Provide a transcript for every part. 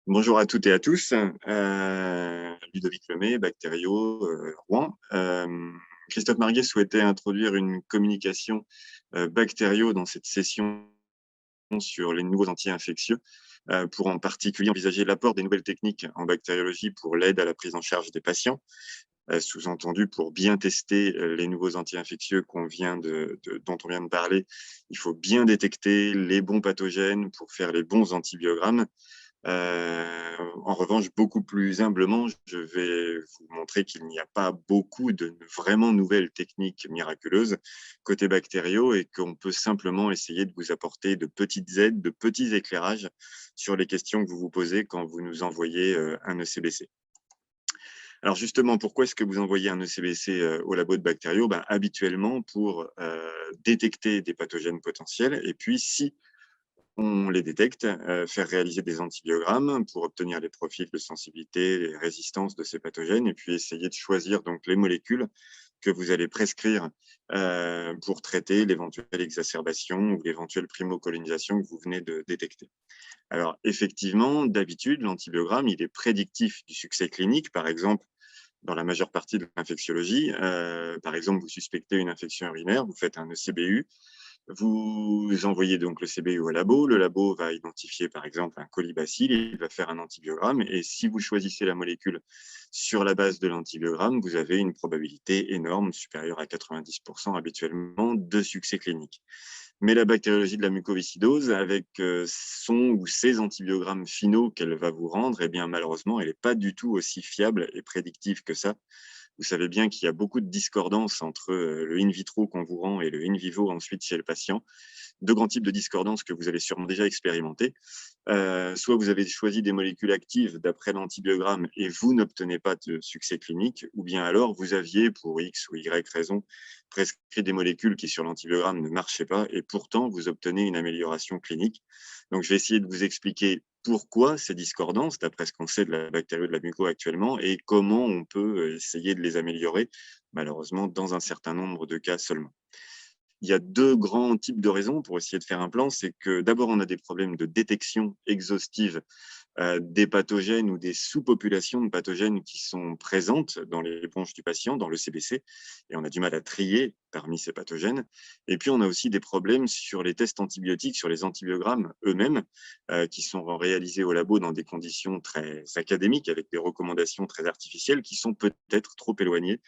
Bonjour à toutes et à tous. Ludovic Lemay, Bactério, Rouen. Christophe Marguet souhaitait introduire une communication Bactério dans cette session sur les nouveaux anti-infectieux, pour en particulier envisager l'apport des nouvelles techniques en bactériologie pour l'aide à la prise en charge des patients, sous-entendu pour bien tester les nouveaux anti-infectieux dont on vient de parler. Il faut bien détecter les bons pathogènes pour faire les bons antibiogrammes. En revanche, beaucoup plus humblement, je vais vous montrer qu'il n'y a pas beaucoup de vraiment nouvelles techniques miraculeuses côté bactériaux et qu'on peut simplement essayer de vous apporter de petites aides, de petits éclairages sur les questions que vous vous posez quand vous nous envoyez un ECBC. Alors justement, pourquoi est-ce que vous envoyez un ECBC au labo de bactériaux? Habituellement pour détecter des pathogènes potentiels et puis si on les détecte, faire réaliser des antibiogrammes pour obtenir les profils de sensibilité, les résistances de ces pathogènes et puis essayer de choisir donc les molécules que vous allez prescrire pour traiter l'éventuelle exacerbation ou l'éventuelle primocolonisation que vous venez de détecter. Alors effectivement, d'habitude, l'antibiogramme, il est prédictif du succès clinique. Par exemple, dans la majeure partie de l'infectiologie, par exemple, vous suspectez une infection urinaire, vous faites un ECBU, vous envoyez donc le CBU au labo. Le labo va identifier, par exemple, un colibacille. Il va faire un antibiogramme. Et si vous choisissez la molécule sur la base de l'antibiogramme, vous avez une probabilité énorme, supérieure à 90% habituellement, de succès clinique. Mais la bactériologie de la mucoviscidose, avec son ou ses antibiogrammes finaux qu'elle va vous rendre, eh bien, malheureusement, elle n'est pas du tout aussi fiable et prédictive que ça. Vous savez bien qu'il y a beaucoup de discordances entre le in vitro qu'on vous rend et le in vivo ensuite chez le patient. Deux grands types de discordances que vous avez sûrement déjà expérimentés. Soit vous avez choisi des molécules actives d'après l'antibiogramme et vous n'obtenez pas de succès clinique, ou bien alors vous aviez, pour X ou Y raison, prescrit des molécules qui sur l'antibiogramme ne marchaient pas et pourtant vous obtenez une amélioration clinique. Donc je vais essayer de vous expliquer pourquoi ces discordances, d'après ce qu'on sait de la bactérie de la muco actuellement, et comment on peut essayer de les améliorer, malheureusement dans un certain nombre de cas seulement. Il y a deux grands types de raisons pour essayer de faire un plan. C'est que d'abord, on a des problèmes de détection exhaustive des pathogènes ou des sous-populations de pathogènes qui sont présentes dans les bronches du patient, dans le CBC, et on a du mal à trier parmi ces pathogènes. Et puis, on a aussi des problèmes sur les tests antibiotiques, sur les antibiogrammes eux-mêmes, qui sont réalisés au labo dans des conditions très académiques, avec des recommandations très artificielles, qui sont peut-être trop éloignées,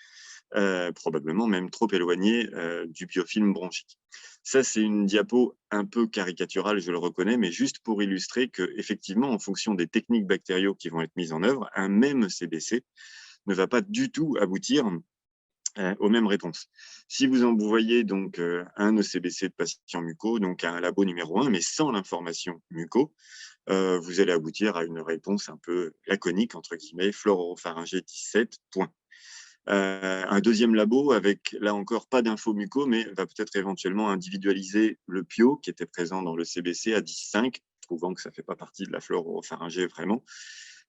probablement même trop éloigné du biofilm bronchique. Ça, c'est une diapo un peu caricaturale, je le reconnais, mais juste pour illustrer qu'effectivement, en fonction des techniques bactériaux qui vont être mises en œuvre, un même CBC ne va pas du tout aboutir aux mêmes réponses. Si vous envoyez donc un ECBC de patient muco, donc à un labo numéro 1, mais sans l'information muco, vous allez aboutir à une réponse un peu laconique, entre guillemets, flore oropharyngée 17, point. Un deuxième labo avec, là encore, pas d'infos muco, mais va peut-être éventuellement individualiser le PIO qui était présent dans le CBC à 10,5, trouvant que ça ne fait pas partie de la flore oropharyngée vraiment,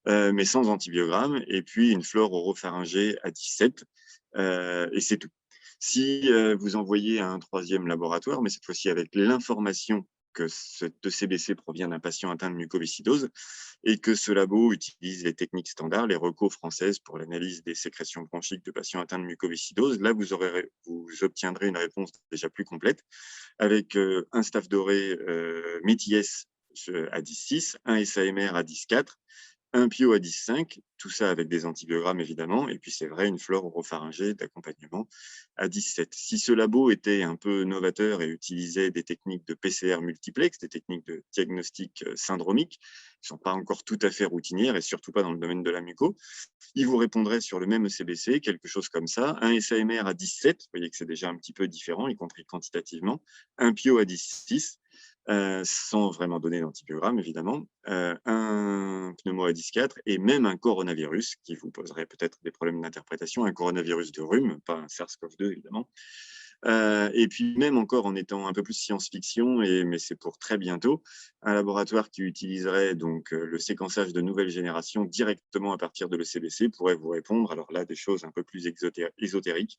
mais sans antibiogramme, et puis une flore oropharyngée à 17, et c'est tout. Si vous envoyez à un troisième laboratoire, mais cette fois-ci avec l'information que ce CBC provient d'un patient atteint de mucoviscidose et que ce labo utilise les techniques standards, les recos françaises pour l'analyse des sécrétions bronchiques de patients atteints de mucoviscidose, là, vous obtiendrez une réponse déjà plus complète avec un Staph doré métis à 10,6, un SAMR à 10,4, un PIO à 10,5, tout ça avec des antibiogrammes évidemment, et puis c'est vrai, une flore oropharyngée d'accompagnement à 17. Si ce labo était un peu novateur et utilisait des techniques de PCR multiplex, des techniques de diagnostic syndromique, qui ne sont pas encore tout à fait routinières et surtout pas dans le domaine de la muco, il vous répondrait sur le même ECBC, quelque chose comme ça, un SAMR à 17, vous voyez que c'est déjà un petit peu différent, y compris quantitativement, un PIO à 10,6, sans vraiment donner d'antibiogramme, évidemment, un pneumo à 10,4 et même un coronavirus qui vous poserait peut-être des problèmes d'interprétation, un coronavirus de rhume, pas un SARS-CoV-2, évidemment. Et puis même encore en étant un peu plus science-fiction, mais c'est pour très bientôt, un laboratoire qui utiliserait donc le séquençage de nouvelle génération directement à partir de l'ECBC pourrait vous répondre, alors là, des choses un peu plus ésotériques,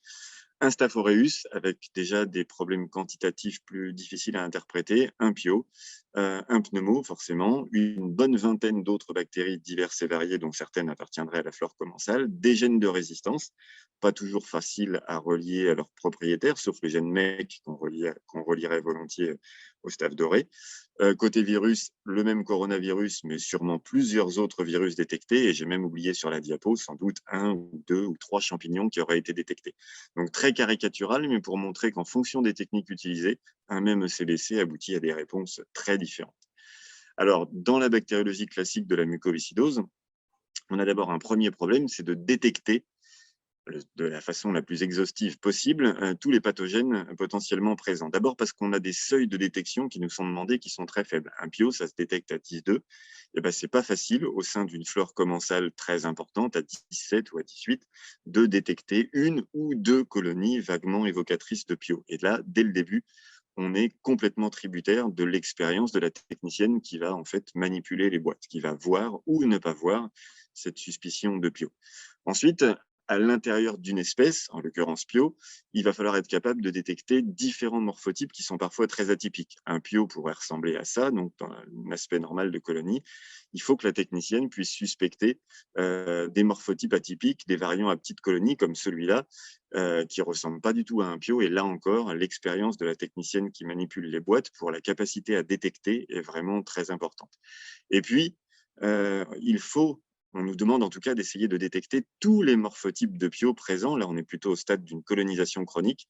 un Staph aureus avec déjà des problèmes quantitatifs plus difficiles à interpréter, un Pio, un pneumo forcément, une bonne vingtaine d'autres bactéries diverses et variées dont certaines appartiendraient à la flore commensale, des gènes de résistance, pas toujours faciles à relier à leurs propriétaires, sauf les gènes MEC qu'on relierait volontiers au Staph doré. Côté virus, le même coronavirus, mais sûrement plusieurs autres virus détectés. Et j'ai même oublié sur la diapo, sans doute un ou deux ou trois champignons qui auraient été détectés. Donc très caricatural, mais pour montrer qu'en fonction des techniques utilisées, un même ECBC aboutit à des réponses très différentes. Alors, dans la bactériologie classique de la mucoviscidose, on a d'abord un premier problème, c'est de détecter de la façon la plus exhaustive possible tous les pathogènes potentiellement présents. D'abord parce qu'on a des seuils de détection qui nous sont demandés qui sont très faibles. Un Pio, ça se détecte à 10,2. Et ben, c'est pas facile au sein d'une flore commensale très importante, à 17 ou à 18, de détecter une ou deux colonies vaguement évocatrices de Pio. Et là, dès le début, on est complètement tributaire de l'expérience de la technicienne qui va en fait manipuler les boîtes, qui va voir ou ne pas voir cette suspicion de Pio. Ensuite, à l'intérieur d'une espèce, en l'occurrence Pio, il va falloir être capable de détecter différents morphotypes qui sont parfois très atypiques. Un Pio pourrait ressembler à ça, donc dans un aspect normal de colonie. Il faut que la technicienne puisse suspecter des morphotypes atypiques, des variants à petites colonies comme celui-là, qui ne ressemble pas du tout à un Pio. Et là encore, l'expérience de la technicienne qui manipule les boîtes pour la capacité à détecter est vraiment très importante. Et puis, on nous demande en tout cas d'essayer de détecter tous les morphotypes de Pio présents. Là, on est plutôt au stade d'une colonisation chronique.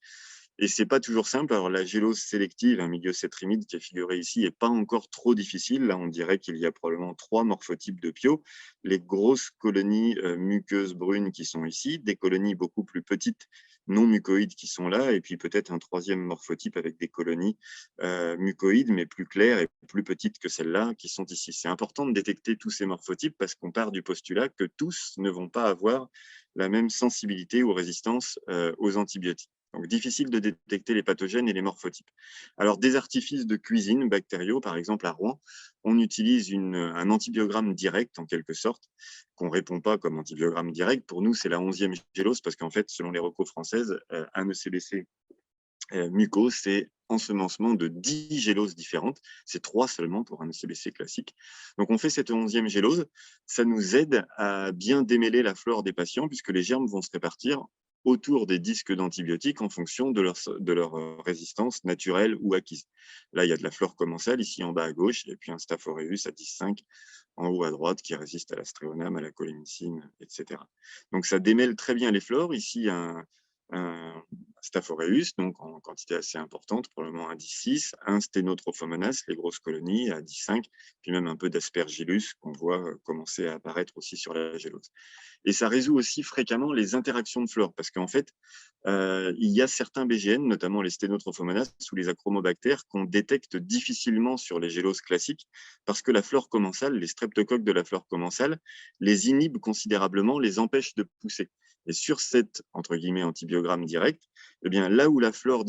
Et c'est pas toujours simple. Alors, la gélose sélective, un milieu cétrimide qui est figuré ici, n'est pas encore trop difficile. Là, on dirait qu'il y a probablement 3 morphotypes de Pio. Les grosses colonies muqueuses brunes qui sont ici, des colonies beaucoup plus petites, non mucoïdes qui sont là, et puis peut-être un troisième morphotype avec des colonies mucoïdes, mais plus claires et plus petites que celles-là qui sont ici. C'est important de détecter tous ces morphotypes parce qu'on part du postulat que tous ne vont pas avoir la même sensibilité ou résistance aux antibiotiques. Donc, difficile de détecter les pathogènes et les morphotypes. Alors, des artifices de cuisine bactériaux, par exemple à Rouen, on utilise un antibiogramme direct, en quelque sorte, qu'on ne répond pas comme antibiogramme direct. Pour nous, c'est la 11e gélose, parce qu'en fait, selon les recos françaises, un ECBC muco, c'est ensemencement de 10 géloses différentes. C'est 3 seulement pour un ECBC classique. Donc, on fait cette 11e gélose. Ça nous aide à bien démêler la flore des patients, puisque les germes vont se répartir autour des disques d'antibiotiques en fonction de leur résistance naturelle ou acquise. Là, il y a de la flore commensale, ici en bas à gauche, et puis un Staph aureus à 10,5 en haut à droite qui résiste à l'astréoname, à la colimycine, etc. Donc, ça démêle très bien les flores. Ici, un Staph aureus, donc en quantité assez importante, probablement un 10,6, un Sténotrophomonas, les grosses colonies, à 10,5, puis même un peu d'Aspergillus qu'on voit commencer à apparaître aussi sur la gélose. Et ça résout aussi fréquemment les interactions de flore, parce qu'en fait, il y a certains BGN, notamment les Sténotrophomonas ou les achromobactères, qu'on détecte difficilement sur les géloses classiques, parce que la flore commensale, les streptocoques de la flore commensale, les inhibent considérablement, les empêchent de pousser. Et sur cet, entre guillemets, antibiogramme direct, eh bien, là où la flore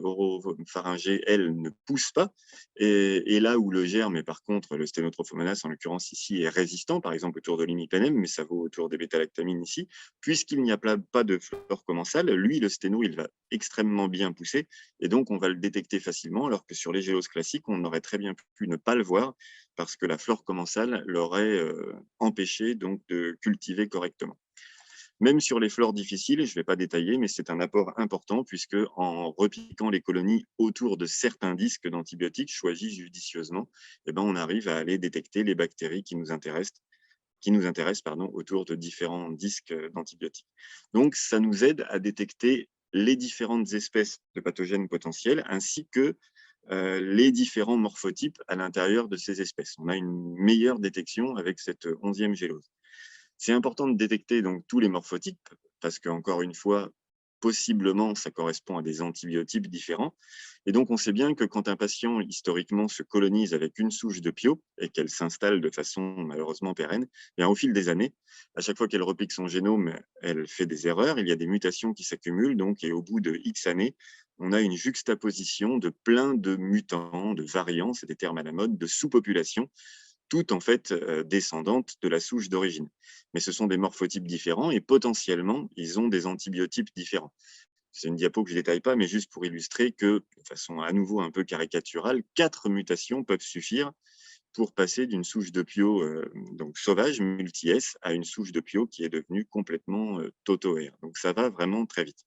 oropharyngée, elle, ne pousse pas, et là où le germe, et par contre, le Sténotrophomonas, en l'occurrence ici, est résistant, par exemple autour de l'imipenem, mais ça vaut autour des bêta-lactamines ici, puisqu'il n'y a pas de flore commensale, lui, le sténo, il va extrêmement bien pousser, et donc on va le détecter facilement, alors que sur les géloses classiques, on aurait très bien pu ne pas le voir, parce que la flore commensale l'aurait empêché donc de cultiver correctement. Même sur les flores difficiles, je ne vais pas détailler, mais c'est un apport important puisque en repiquant les colonies autour de certains disques d'antibiotiques choisis judicieusement, eh ben, on arrive à aller détecter les bactéries qui nous intéressent autour de différents disques d'antibiotiques. Donc, ça nous aide à détecter les différentes espèces de pathogènes potentiels ainsi que les différents morphotypes à l'intérieur de ces espèces. On a une meilleure détection avec cette 11e gélose. C'est important de détecter donc tous les morphotypes parce qu'encore une fois, possiblement, ça correspond à des antibiotypes différents. Et donc, on sait bien que quand un patient, historiquement, se colonise avec une souche de Pio et qu'elle s'installe de façon malheureusement pérenne, bien, au fil des années, à chaque fois qu'elle repique son génome, elle fait des erreurs, il y a des mutations qui s'accumulent, donc, et au bout de X années, on a une juxtaposition de plein de mutants, de variants, c'est des termes à la mode, de sous-populations, toutes en fait descendantes de la souche d'origine. Mais ce sont des morphotypes différents et potentiellement, ils ont des antibiotypes différents. c'est une diapo que je ne détaille pas, mais juste pour illustrer que, de façon à nouveau un peu caricaturale, 4 mutations peuvent suffire pour passer d'une souche de Pio donc sauvage, multi-S, à une souche de Pio qui est devenue complètement toto-R. Donc ça va vraiment très vite.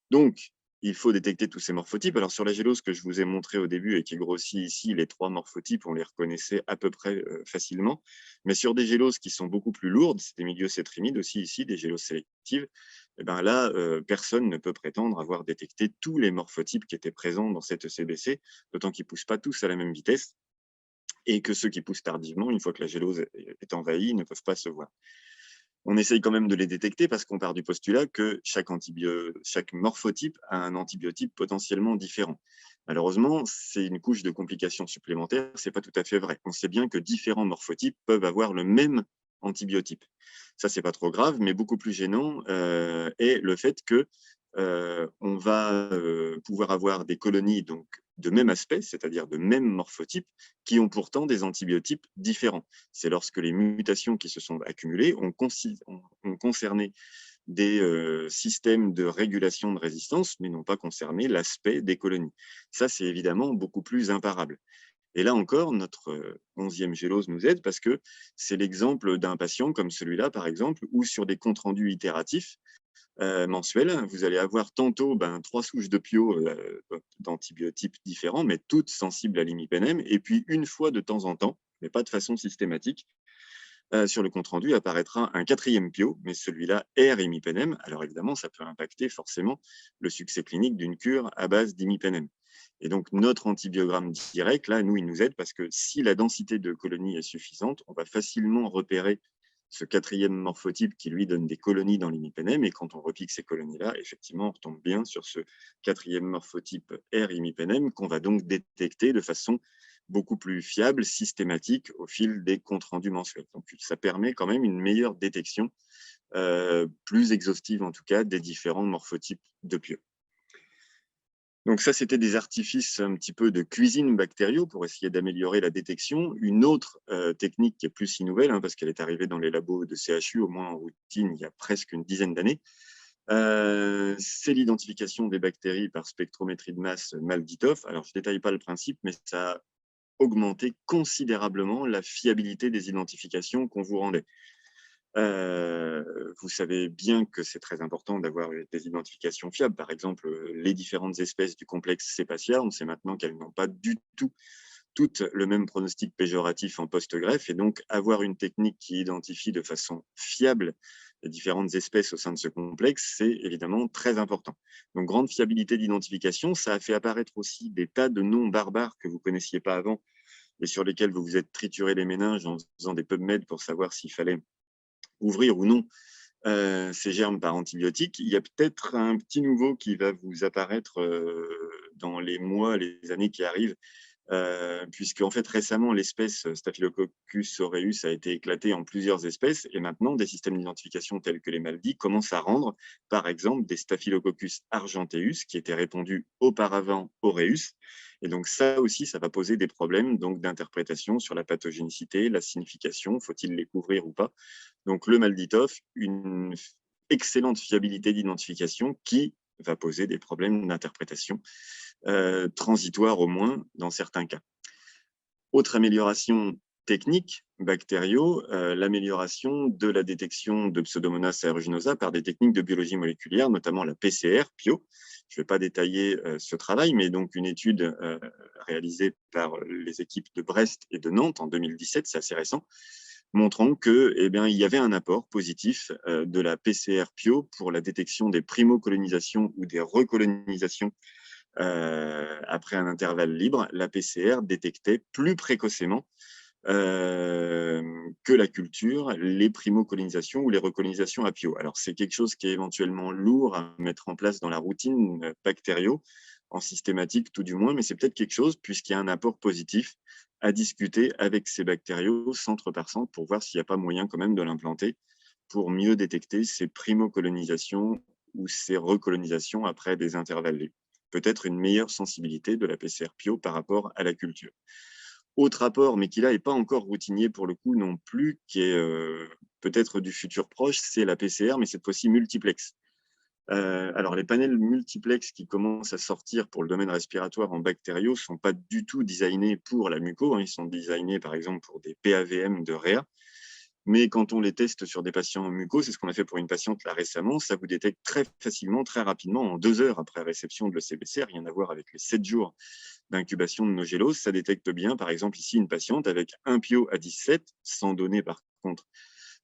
Donc, il faut détecter tous ces morphotypes. Alors sur la gélose que je vous ai montré au début et qui grossit ici, les 3 morphotypes, on les reconnaissait à peu près facilement. Mais sur des géloses qui sont beaucoup plus lourdes, c'est des milieux cétrimides aussi ici, des géloses sélectives, et ben là, personne ne peut prétendre avoir détecté tous les morphotypes qui étaient présents dans cette ECBC, d'autant qu'ils ne poussent pas tous à la même vitesse et que ceux qui poussent tardivement, une fois que la gélose est envahie, ne peuvent pas se voir. On essaye quand même de les détecter parce qu'on part du postulat que chaque morphotype a un antibiotype potentiellement différent. Malheureusement, c'est une couche de complications supplémentaires, c'est pas tout à fait vrai. On sait bien que différents morphotypes peuvent avoir le même antibiotype. Ça, c'est pas trop grave, mais beaucoup plus gênant est le fait que on va pouvoir avoir des colonies donc de même aspect, c'est-à-dire de même morphotype, qui ont pourtant des antibiotypes différents. C'est lorsque les mutations qui se sont accumulées ont concerné des systèmes de régulation de résistance, mais n'ont pas concerné l'aspect des colonies. Ça, c'est évidemment beaucoup plus imparable. Et là encore, notre 11e gélose nous aide parce que c'est l'exemple d'un patient comme celui-là, par exemple, où sur des comptes rendus itératifs, mensuels, vous allez avoir tantôt 3 souches de Pio d'antibiotypes différents, mais toutes sensibles à l'imipenem. Et puis, une fois de temps en temps, mais pas de façon systématique, sur le compte-rendu apparaîtra un 4e Pio, mais celui-là R imipenem. Alors évidemment, ça peut impacter forcément le succès clinique d'une cure à base d'imipenem. Et donc, notre antibiogramme direct, là, nous, il nous aide parce que si la densité de colonies est suffisante, on va facilement repérer ce 4e morphotype qui, lui, donne des colonies dans l'imipenem. Et quand on repique ces colonies-là, effectivement, on retombe bien sur ce 4e morphotype R imipenem qu'on va donc détecter de façon beaucoup plus fiable, systématique au fil des comptes rendus mensuels. Donc, ça permet quand même une meilleure détection, plus exhaustive en tout cas, des différents morphotypes de Pio. Donc ça, c'était des artifices un petit peu de cuisine bactériaux pour essayer d'améliorer la détection. Une autre technique qui est plus si nouvelle, parce qu'elle est arrivée dans les labos de CHU, au moins en routine, il y a presque une dizaine d'années, c'est l'identification des bactéries par spectrométrie de masse Malditov. Alors, je ne détaille pas le principe, mais ça a augmenté considérablement la fiabilité des identifications qu'on vous rendait. Vous savez bien que c'est très important d'avoir des identifications fiables. Par exemple, les différentes espèces du complexe Cepacia, on sait maintenant qu'elles n'ont pas du tout toutes le même pronostic péjoratif en post-greffe, et donc avoir une technique qui identifie de façon fiable les différentes espèces au sein de ce complexe, c'est évidemment très important. Donc, grande fiabilité d'identification, ça a fait apparaître aussi des tas de noms barbares que vous ne connaissiez pas avant et sur lesquels vous vous êtes trituré les méninges en faisant des PubMed pour savoir s'il fallait ouvrir ou non ces germes par antibiotiques. Il y a peut-être un petit nouveau qui va vous apparaître dans les mois, les années qui arrivent, puisque en fait récemment l'espèce Staphylococcus aureus a été éclatée en plusieurs espèces et maintenant des systèmes d'identification tels que les maladies commencent à rendre par exemple des Staphylococcus argenteus qui étaient répondus auparavant aureus, et donc ça aussi ça va poser des problèmes donc d'interprétation sur la pathogénicité, la signification, faut-il les couvrir ou pas. Donc le Malditov, une excellente fiabilité d'identification qui va poser des problèmes d'interprétation transitoire au moins dans certains cas. Autre amélioration technique, bactériaux, l'amélioration de la détection de Pseudomonas aeruginosa par des techniques de biologie moléculaire, notamment la PCR, PIO. Je ne vais pas détailler ce travail, mais donc une étude réalisée par les équipes de Brest et de Nantes en 2017, c'est assez récent, montrant que, eh bien, il y avait un apport positif de la PCR PIO pour la détection des primo-colonisations ou des recolonisations après un intervalle libre. La PCR détectait plus précocement que la culture les primo-colonisations ou les recolonisations à PIO. Alors, c'est quelque chose qui est éventuellement lourd à mettre en place dans la routine bactériaux, en systématique tout du moins, mais c'est peut-être quelque chose puisqu'il y a un apport positif à discuter avec ces bactériaux centre par centre pour voir s'il n'y a pas moyen quand même de l'implanter pour mieux détecter ces primo-colonisations ou ces recolonisations après des intervalles libres. Peut-être une meilleure sensibilité de la PCR PIO par rapport à la culture. Autre apport, mais qui là n'est pas encore routinier pour le coup non plus, qui est peut-être du futur proche, c'est la PCR, mais cette fois-ci multiplex. Alors, les panels multiplex qui commencent à sortir pour le domaine respiratoire en bactériaux ne sont pas du tout designés pour la muco, hein. Ils sont designés, par exemple, pour des PAVM de réa. Mais quand on les teste sur des patients mucos, c'est ce qu'on a fait pour une patiente là récemment, ça vous détecte très facilement, très rapidement, en 2 heures après réception de l'ECBC, rien à voir avec les 7 jours d'incubation de nogélose. Ça détecte bien, par exemple, ici, une patiente avec un PIO à 17, sans donner par contre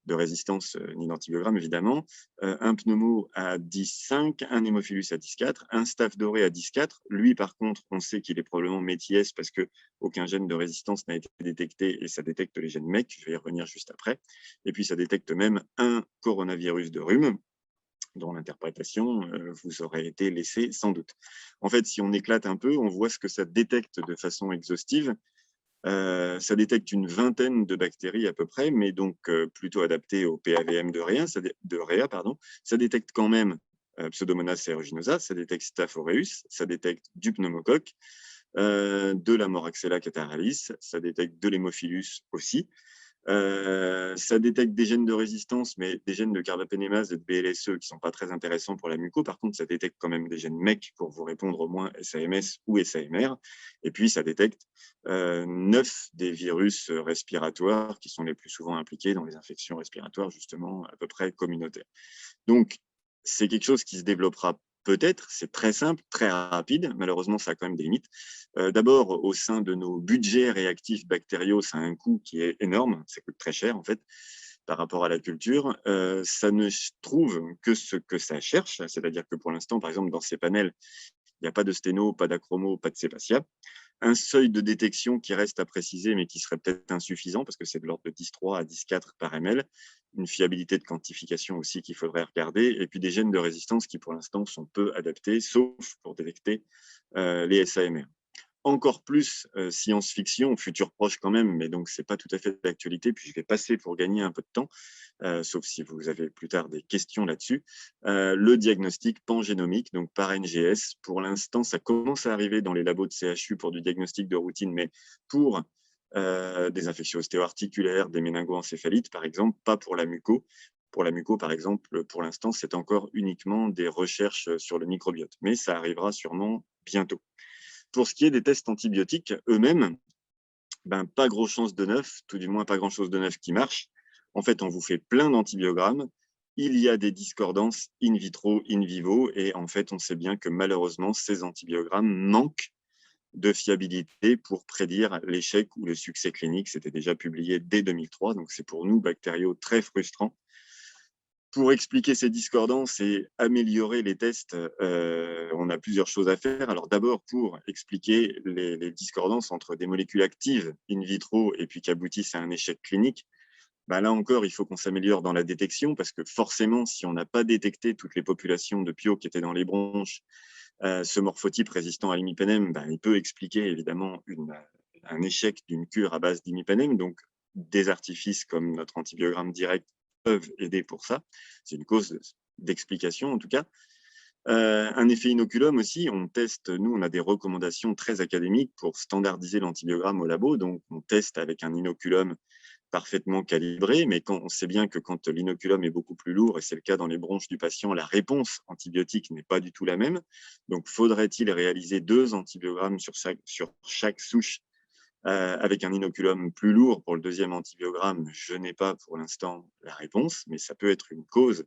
de résistance ni d'antibiogramme, évidemment, un pneumo à 10,5, un hémophilus à 10,4, un staph doré à 10,4. Lui, par contre, on sait qu'il est probablement métis parce que aucun gène de résistance n'a été détecté et ça détecte les gènes MEC. Je vais y revenir juste après. Et puis, ça détecte même un coronavirus de rhume dont l'interprétation vous aurait été laissée sans doute. En fait, si on éclate un peu, on voit ce que ça détecte de façon exhaustive. Ça détecte une vingtaine de bactéries à peu près, mais donc plutôt adaptées au PAVM de réa, pardon. Ça détecte quand même Pseudomonas aeruginosa, ça détecte Staph aureus, ça détecte du pneumocoque, de la Moraxella catarrhalis, ça détecte de l'hémophilus aussi. Ça détecte des gènes de résistance, mais des gènes de carbapénémase et de BLSE qui ne sont pas très intéressants pour la muco. Par contre, ça détecte quand même des gènes MEC pour vous répondre au moins SAMS ou SAMR. Et puis, ça détecte 9 des virus respiratoires qui sont les plus souvent impliqués dans les infections respiratoires, justement, à peu près communautaires. Donc, c'est quelque chose qui se développera peut-être, c'est très simple, très rapide. Malheureusement, ça a quand même des limites. D'abord, au sein de nos budgets réactifs bactériaux, ça a un coût qui est énorme, ça coûte très cher en fait par rapport à la culture. Ça ne trouve que ce que ça cherche, c'est-à-dire que pour l'instant, par exemple, dans ces panels, il n'y a pas de sténo, pas d'achromo, pas de cépacia. Un seuil de détection qui reste à préciser, mais qui serait peut-être insuffisant parce que c'est de l'ordre de 10,3 à 10,4 par ml. Une fiabilité de quantification aussi qu'il faudrait regarder. Et puis des gènes de résistance qui, pour l'instant, sont peu adaptés, sauf pour détecter les SAMR. Encore plus science-fiction, futur proche quand même, mais donc c'est pas tout à fait d'actualité. Puis je vais passer pour gagner un peu de temps, sauf si vous avez plus tard des questions là-dessus. Le diagnostic pangénomique, donc par NGS. Pour l'instant, ça commence à arriver dans les labos de CHU pour du diagnostic de routine, mais pour des infections ostéo-articulaires, des méningo-encéphalites, par exemple, pas pour la muco. Pour la muco, par exemple, pour l'instant, c'est encore uniquement des recherches sur le microbiote, mais ça arrivera sûrement bientôt. Pour ce qui est des tests antibiotiques eux-mêmes, ben, pas grosse chance de neuf, tout du moins pas grand-chose de neuf qui marche. En fait, on vous fait plein d'antibiogrammes. Il y a des discordances in vitro, in vivo, et en fait, on sait bien que malheureusement, ces antibiogrammes manquent de fiabilité pour prédire l'échec ou le succès clinique. C'était déjà publié dès 2003, donc c'est pour nous, bactériaux, très frustrant. Pour expliquer ces discordances et améliorer les tests, on a plusieurs choses à faire. Alors d'abord, pour expliquer les discordances entre des molécules actives in vitro et puis qui aboutissent à un échec clinique, bah là encore, il faut qu'on s'améliore dans la détection parce que forcément, si on n'a pas détecté toutes les populations de PIO qui étaient dans les bronches, ce morphotype résistant à l'imipenem, bah, il peut expliquer évidemment un échec d'une cure à base d'imipenem. Donc, des artifices comme notre antibiogramme direct peuvent aider pour ça. C'est une cause d'explication en tout cas. Un effet inoculum aussi, on teste, nous on a des recommandations très académiques pour standardiser l'antibiogramme au labo, donc on teste avec un inoculum parfaitement calibré, mais quand on sait bien que quand l'inoculum est beaucoup plus lourd, et c'est le cas dans les bronches du patient, la réponse antibiotique n'est pas du tout la même. Donc, faudrait-il réaliser 2 antibiogrammes sur chaque souche avec un inoculum plus lourd pour le deuxième antibiogramme? Je n'ai pas pour l'instant la réponse, mais ça peut être une cause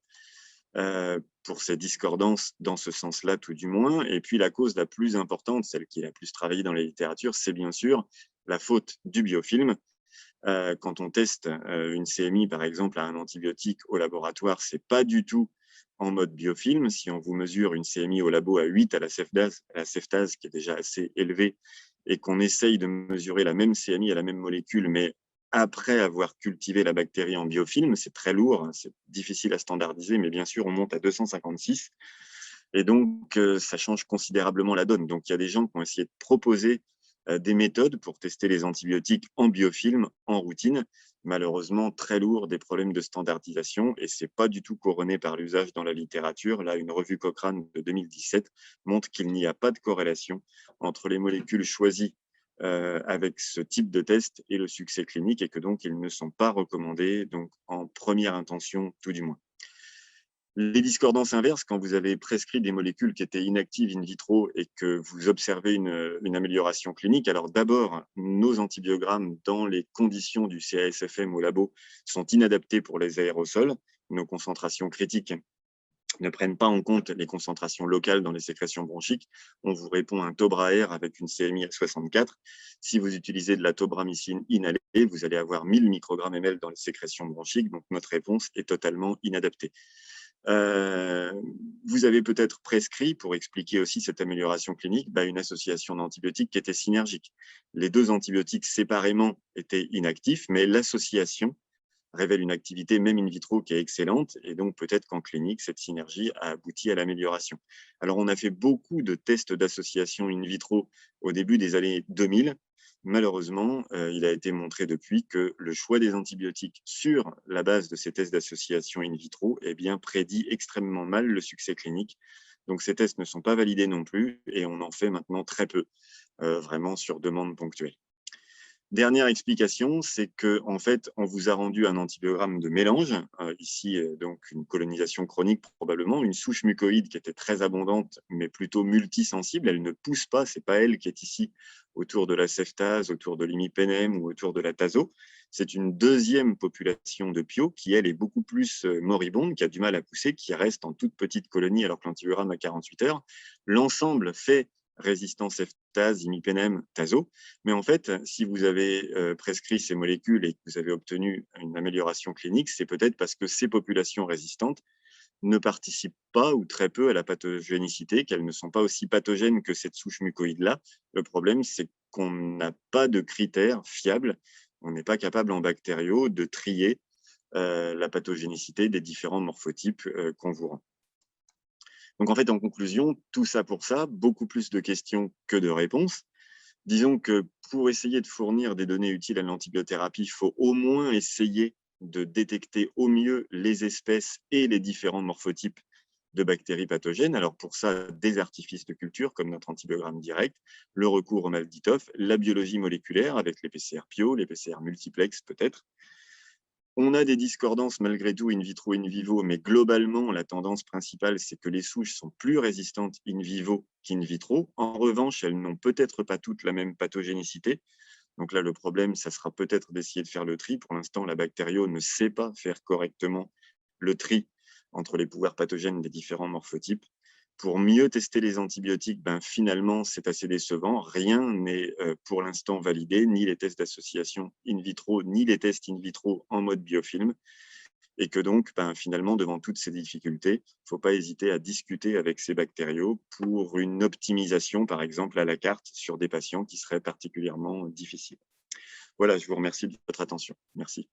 pour ces discordances dans ce sens-là, tout du moins. Et puis, la cause la plus importante, celle qui est la plus travaillée dans la littérature, c'est bien sûr la faute du biofilm. Quand on teste une CMI, par exemple, à un antibiotique au laboratoire, c'est pas du tout en mode biofilm. Si on vous mesure une CMI au labo à 8 à la ceftase qui est déjà assez élevée, et qu'on essaye de mesurer la même CMI à la même molécule, mais après avoir cultivé la bactérie en biofilm, c'est très lourd, hein, c'est difficile à standardiser, mais bien sûr, on monte à 256. Et donc, ça change considérablement la donne. Donc, il y a des gens qui ont essayé de proposer des méthodes pour tester les antibiotiques en biofilm, en routine. Malheureusement, très lourd, des problèmes de standardisation, et ce n'est pas du tout couronné par l'usage dans la littérature. Là, une revue Cochrane de 2017 montre qu'il n'y a pas de corrélation entre les molécules choisies avec ce type de test et le succès clinique, et que donc, ils ne sont pas recommandés donc, en première intention, tout du moins. Les discordances inverses, quand vous avez prescrit des molécules qui étaient inactives in vitro et que vous observez une amélioration clinique, alors d'abord, nos antibiogrammes dans les conditions du CASFM au labo sont inadaptés pour les aérosols. Nos concentrations critiques ne prennent pas en compte les concentrations locales dans les sécrétions bronchiques. On vous répond un Tobraer avec une CMI à 64. Si vous utilisez de la tobramycine inhalée, vous allez avoir 1000 microgrammes ml dans les sécrétions bronchiques. Donc, notre réponse est totalement inadaptée. Vous avez peut-être prescrit, pour expliquer aussi cette amélioration clinique, une association d'antibiotiques qui était synergique. Les deux antibiotiques séparément étaient inactifs, mais l'association révèle une activité même in vitro qui est excellente, et donc peut-être qu'en clinique, cette synergie a abouti à l'amélioration. Alors, on a fait beaucoup de tests d'association in vitro au début des années 2000. Malheureusement, il a été montré depuis que le choix des antibiotiques sur la base de ces tests d'association in vitro prédit extrêmement mal le succès clinique. Donc, ces tests ne sont pas validés non plus et on en fait maintenant très peu, vraiment sur demande ponctuelle. Dernière explication, c'est qu'en fait, on vous a rendu un antibiogramme de mélange, ici donc une colonisation chronique probablement, une souche mucoïde qui était très abondante, mais plutôt multisensible. Elle ne pousse pas, c'est pas elle qui est ici autour de la ceftase, autour de l'imipenem ou autour de la tazo. C'est une deuxième population de pio qui, elle, est beaucoup plus moribonde, qui a du mal à pousser, qui reste en toute petite colonie alors que l'antibiogramme a 48 heures. L'ensemble fait résistant ceftase, imipenem, tazo. Mais en fait, si vous avez prescrit ces molécules et que vous avez obtenu une amélioration clinique, c'est peut-être parce que ces populations résistantes ne participent pas ou très peu à la pathogénicité, qu'elles ne sont pas aussi pathogènes que cette souche mucoïde-là. Le problème, c'est qu'on n'a pas de critères fiables. On n'est pas capable en bactériaux de trier la pathogénicité des différents morphotypes qu'on vous rend. Donc en fait, en conclusion, tout ça pour ça, beaucoup plus de questions que de réponses. Disons que pour essayer de fournir des données utiles à l'antibiothérapie, il faut au moins essayer de détecter au mieux les espèces et les différents morphotypes de bactéries pathogènes. Alors pour ça, des artifices de culture comme notre antibiogramme direct, le recours au MALDI-TOF, la biologie moléculaire avec les PCR PIO, les PCR multiplex peut-être. On a des discordances malgré tout in vitro, in vivo, mais globalement, la tendance principale, c'est que les souches sont plus résistantes in vivo qu'in vitro. En revanche, elles n'ont peut-être pas toutes la même pathogénicité. Donc là, le problème, ça sera peut-être d'essayer de faire le tri. Pour l'instant, la bactério ne sait pas faire correctement le tri entre les pouvoirs pathogènes des différents morphotypes. Pour mieux tester les antibiotiques, finalement, c'est assez décevant. Rien n'est pour l'instant validé, ni les tests d'association in vitro, ni les tests in vitro en mode biofilm. Et que donc, finalement, devant toutes ces difficultés, il ne faut pas hésiter à discuter avec ces bactériaux pour une optimisation, par exemple, à la carte sur des patients qui seraient particulièrement difficiles. Voilà, je vous remercie de votre attention. Merci.